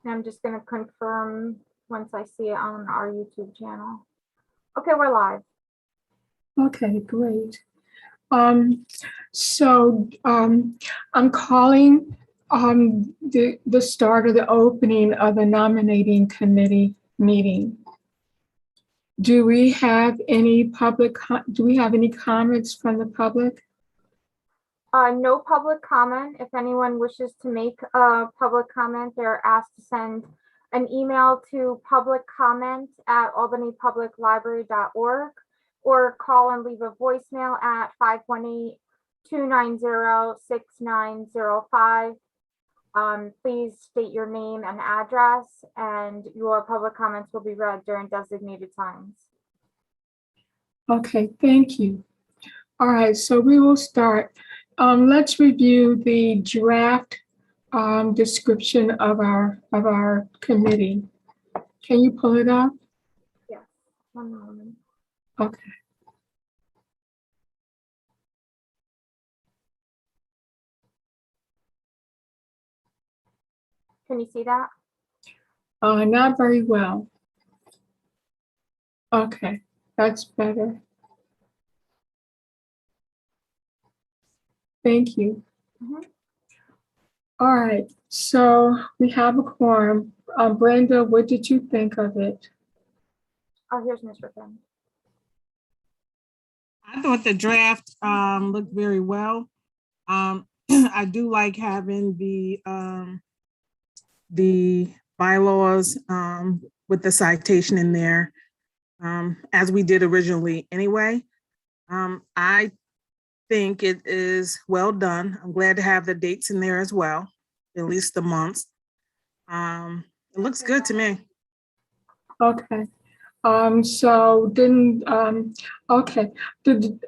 And I'm just going to confirm once I see it on our YouTube channel. Okay, we're live. Okay, great. I'm calling the start of the opening of the nominating committee meeting. Do we have any comments from the public? No public comment. If anyone wishes to make a public comment, they're asked to send an email to publiccomment@albanypubliclibrary.org or call and leave a voicemail at 518-290-6905. Please state your name and address, and your public comments will be read during designated times. Okay, thank you. All right, so we will start. Let's review the draft description of our committee. Can you pull it up? Yes, one moment. Okay. Can you see that? Not very well. Okay, that's better. Thank you. All right, so we have a quorum. Brenda, what did you think of it? Oh, here's Mr. Finn. I thought the draft looked very well. I do like having the bylaws with the citation in there, as we did originally anyway. I think it is well done. I'm glad to have the dates in there as well, at least the months. It looks good to me. Okay. Okay.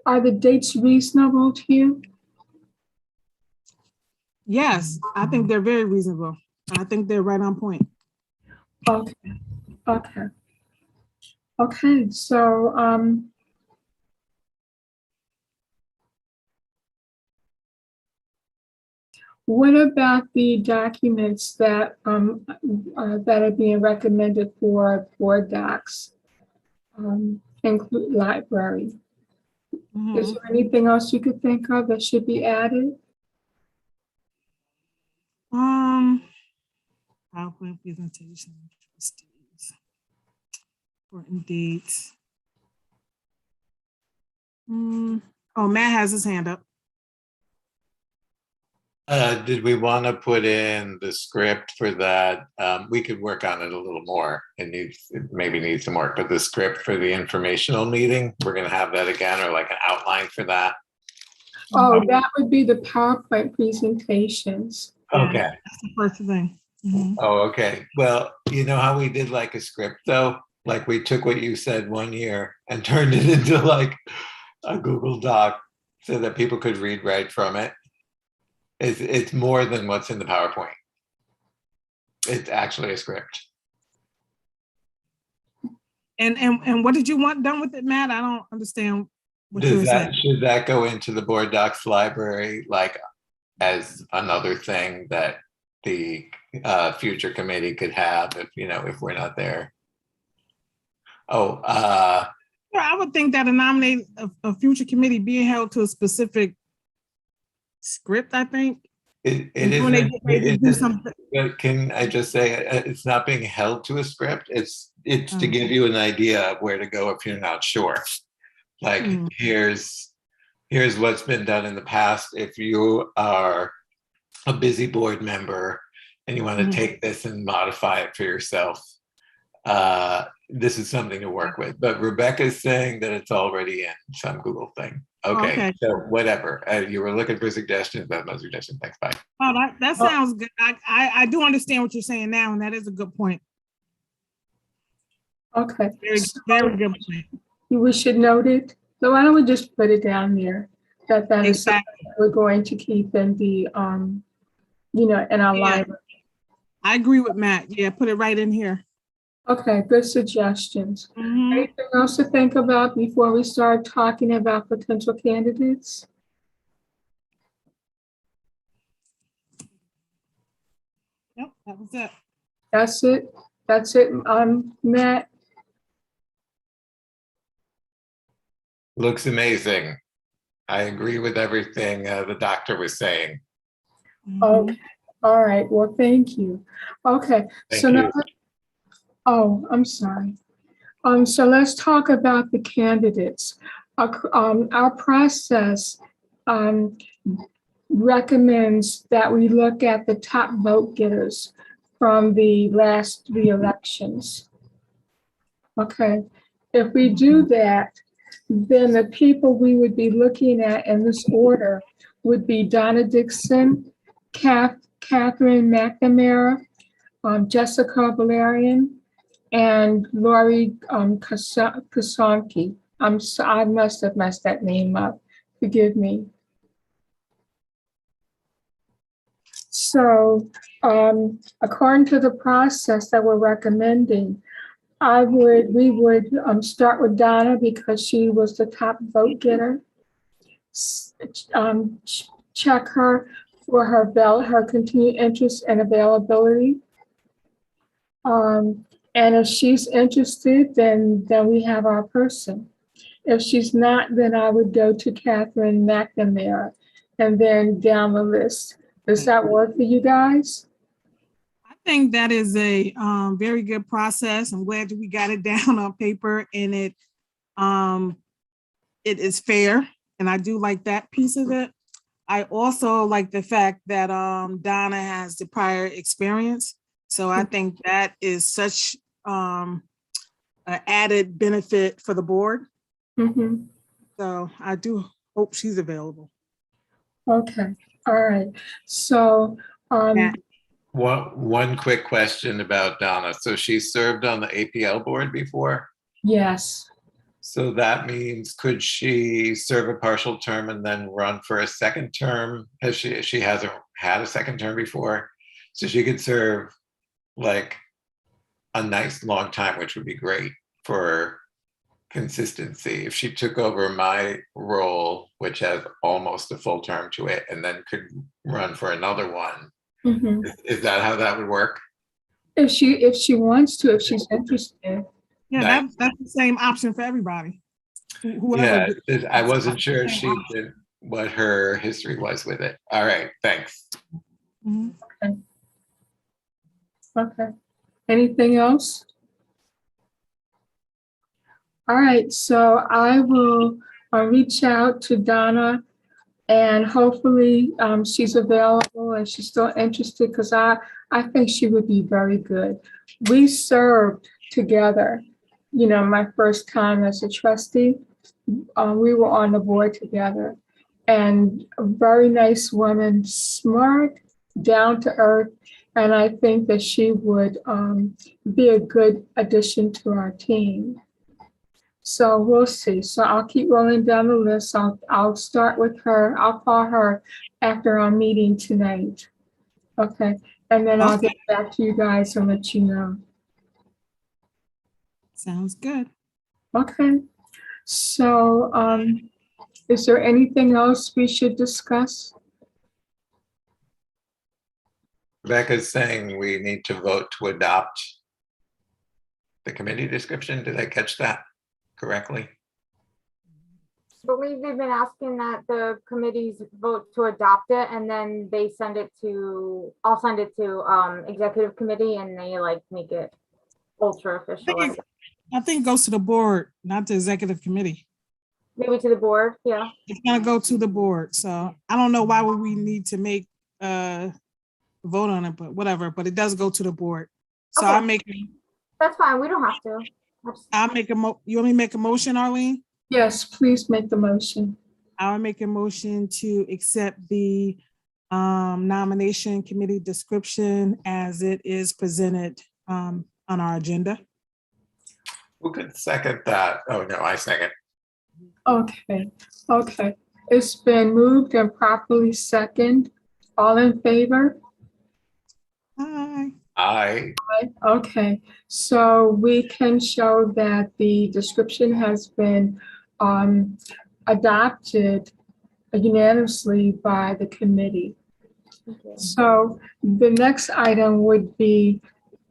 Are the dates reasonable to you? Yes, I think they're very reasonable. I think they're right on point. Okay. Okay. Okay. So, what about the documents that are being recommended for board docs? Include library. Is there anything else you could think of that should be added? PowerPoint presentation, trustees, important dates. Oh, Matt has his hand up. Did we want to put in the script for that? We could work on it a little more. It maybe needs some work, but the script for the informational meeting, we're going to have that again, or like an outline for that. Oh, that would be the PowerPoint presentations. Okay. That's the first thing. Oh, okay. Well, you know how we did like a script though? Like we took what you said one year and turned it into like a Google Doc so that people could read right from it. It's more than what's in the PowerPoint. It's actually a script. And what did you want done with it, Matt? I don't understand what you were saying. Should that go into the board docs library like as another thing that the future committee could have if we're not there? Oh, Well, I would think that a future committee being held to a specific script, I think. it isn't, but can I just say it's not being held to a script. It's to give you an idea of where to go if you're not sure. Like here's what's been done in the past. If you are a busy board member and you want to take this and modify it for yourself, this is something to work with. But Rebecca's saying that it's already in some Google thing. Okay. So whatever. You were looking for suggestions. That's my suggestion. Thanks. Bye. Oh, that sounds good. I do understand what you're saying now, and that is a good point. Okay. Very good point. We should note it. So why don't we just put it down there that is something we're going to keep in the in our library. I agree with Matt. Yeah, put it right in here. Okay, good suggestions. Anything else to think about before we start talking about potential candidates? Yep, that was it. That's it. Matt. Looks amazing. I agree with everything the doctor was saying. Okay. All right. Well, thank you. Okay. Thank So you. now, oh, I'm sorry. So let's talk about the candidates. Our process recommends that we look at the top vote getters from the last three elections. Okay. If we do that, then the people we would be looking at in this order would be Donna Dixon, Catherine McNamara, Jessica Valerian, and Lori Kasonki. I must have messed that name up. Forgive me. So, according to the process that we're recommending, we would start with Donna because she was the top vote getter. Check her for her continued interest and availability. And if she's interested, then we have our person. If she's not, then I would go to Catherine McNamara and then down the list. Does that work for you guys? I think that is a very good process. I'm glad that we got it down on paper, and it is fair, and I do like that piece of it. I also like the fact that Donna has the prior experience, so I think that is such an added benefit for the board. Mm-hmm. So I do hope she's available. Okay. All right. So Yeah. One quick question about Donna. So she served on the APL board before? yes. So that means, could she serve a partial term and then run for a second term? Has she hasn't had a second term before, so she could serve like a nice long time, which would be great for consistency. If she took over my role, which has almost a full term to it, and then could run for another one, Mm-hmm. is that how that would work? If she wants to, if she's interested. Yeah, Nice. that's the same option for everybody. Whoever. Yeah, I wasn't sure what her history was with it. All right, thanks. Mhm. Okay. Anything else? All right. So I will reach out to Donna, and hopefully she's available and she's still interested, because I think she would be very good. We served together, my first time as a trustee. We were on the board together, and a very nice woman, smart, down to earth, and I think that she would be a good addition to our team. So we'll see. So I'll keep rolling down the list. I'll start with her. I'll call her after our meeting tonight. Okay. And then I'll get back to you guys and let you know. Sounds good. Okay. So is there anything else we should discuss? Rebecca's saying we need to vote to adopt the committee description. Did I catch that correctly? I believe they've been asking that the committees vote to adopt it, and then they send it to, I'll send it to executive committee, and they like make it ultra official. I think it goes to the board, not the executive committee. Maybe to the board, yeah. It's gonna go to the board, so I don't know why would we need to make vote on it, but whatever, but it does go to the board. So Okay. That's fine, we don't have to. I'll make you want me to make a motion, Arlene? Yes, please make the motion. I'll make a motion to accept the nomination committee description as it is presented on our agenda. Who could second that? Oh, no, I second. Okay. Okay. It's been moved and properly second. All in favor? Hi. Aye. Okay, so we can show that the description has been adopted unanimously by the committee. So the next item would be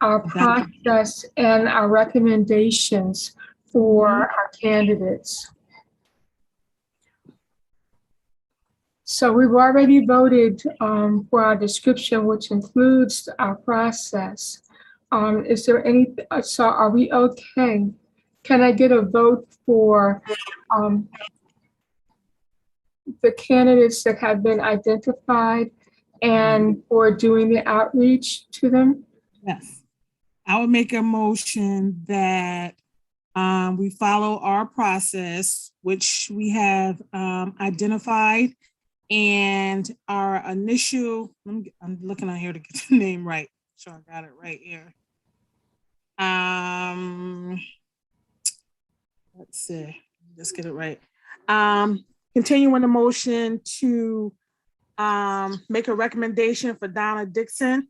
our process and our recommendations for our candidates. So we've already voted for our description, which includes our process. Is there any, so are we okay? Can I get a vote for the candidates that have been identified and for doing the outreach to them? Yes. I would make a motion that we follow our process, which we have identified, and our initial, I'm looking on here to get the name right. So I got it right here. Let's see, let's get it right. Continuing the motion to make a recommendation for Donna Dixon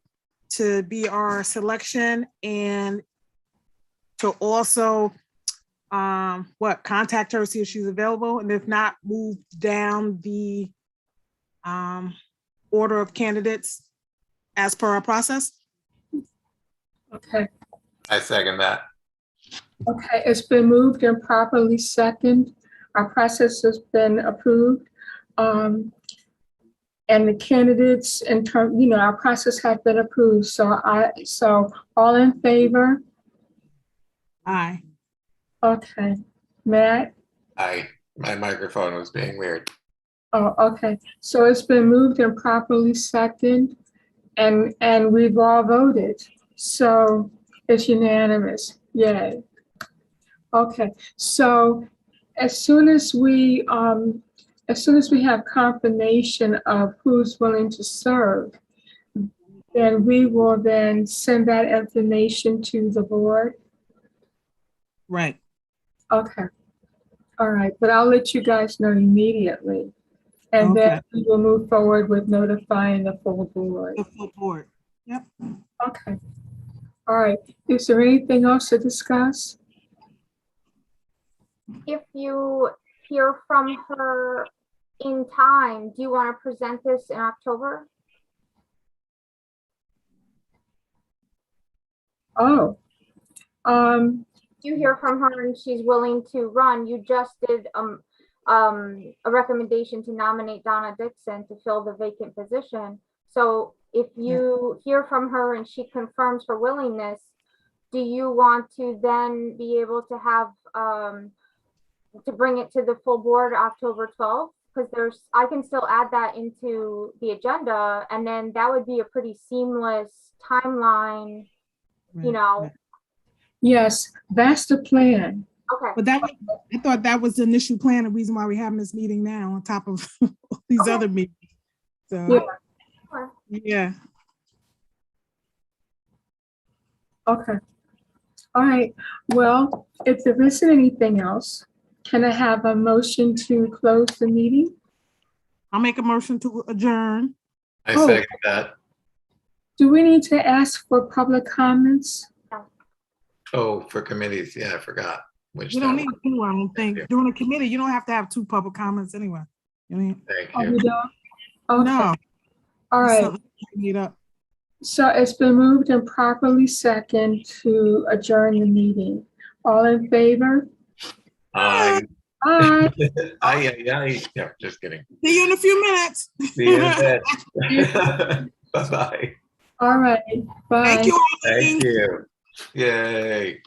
to be our selection, and to also contact her, see if she's available, and if not, move down the order of candidates as per our process. Okay. I second that. Okay, it's been moved and properly second. Our process has been approved. And the candidates in term, our process has been approved. So all in favor? Aye. Okay. Matt? My microphone was being weird. Oh, okay. So it's been moved and properly second, and we've all voted. So it's unanimous. Yay. Okay. So as soon as we have confirmation of who's willing to serve, then we will then send that information to the board. Right. Okay. All right. But I'll let you guys know immediately. And Okay. then we will move forward with notifying the full board. The full board. Yep. Okay. All right. Is there anything else to discuss? If you hear from her in time, do you want to present this in October? Oh, If you hear from her and she's willing to run, you just did a recommendation to nominate Donna Dixon to fill the vacant position. So if you hear from her and she confirms her willingness, do you want to then be able to have to bring it to the full board October 12th? Because I can still add that into the agenda, and then that would be a pretty seamless timeline, you know. yes, that's the plan. Okay. But I thought that was the initial plan, the reason why we're having this meeting now on top of these Okay. other meetings. So, Yeah. Sure. yeah. Okay. All right. Well, if there isn't anything else, can I have a motion to close the meeting? I'll make a motion to adjourn. I Oh. second that. Do we need to ask for public comments? Oh, for committees. Yeah, I forgot. Which You don't that need was. two, I don't think. you. During a committee, you don't have to have two public comments anyway. You know? Thank Oh, you. we don't? Okay. No. All it's right. something you need up. So it's been moved and properly second to adjourn the meeting. All in favor? Aye. Aye. Aye. Yeah, just kidding. See you in a few minutes. See you in a bit. Bye-bye. All right. Bye. Thank you all. Thank you. Yay.